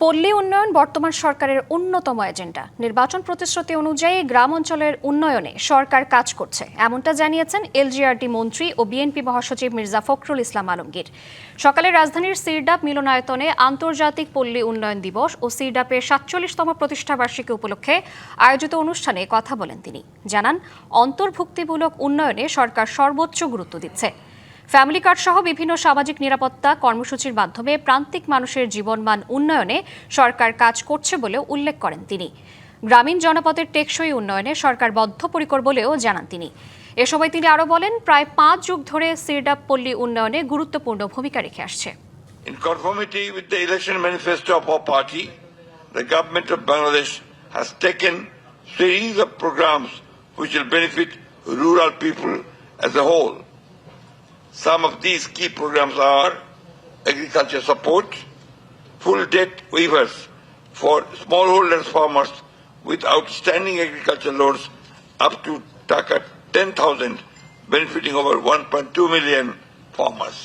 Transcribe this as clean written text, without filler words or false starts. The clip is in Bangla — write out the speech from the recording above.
পল্লী উন্নয়ন বর্তমান সরকারের অন্যতম এজেন্ডা। নির্বাচন প্রতিশ্রুতি অনুযায়ী গ্রাম অঞ্চলের উন্নয়নে সরকার কাজ করছে, এমনটা জানিয়েছেন এলজিআরডি মন্ত্রী ও বিএনপি মহাসচিব মির্জা ফখরুল ইসলাম আলমগীর। সকালে রাজধানীর সিরডাপ মিলনায়তনে আন্তর্জাতিক পল্লী উন্নয়ন দিবস ও সিরডাপের ৪৭তম প্রতিষ্ঠাবার্ষিকী উপলক্ষে আয়োজিত অনুষ্ঠানে কথা বলেন তিনি। জানান, অন্তর্ভুক্তিমূলক উন্নয়নে সরকার সর্বোচ্চ গুরুত্ব দিচ্ছে। ফ্যামিলি কার্ড সহ বিভিন্ন সামাজিক নিরাপত্তা কর্মসূচির মাধ্যমে প্রান্তিক মানুষের জীবনমান উন্নয়নে সরকার কাজ করছে বলেও উল্লেখ করেন তিনি। গ্রামীণ জনপদের টেকসই উন্নয়নে সরকার বদ্ধপরিকর বলেও জানান তিনি। এ সময় তিনি আরও বলেন, প্রায় ৫ যুগ ধরে সিরডাপ পল্লী উন্নয়নে গুরুত্বপূর্ণ ভূমিকা রেখে আসছে। In conformity with the election manifesto of our party, the government of Bangladesh has taken series of programs which will benefit rural people as a whole. Some of these key programs are agriculture support, full debt waivers for smallholders farmers with outstanding agriculture loans up to Taka 10,000, benefiting over 1.2 million farmers.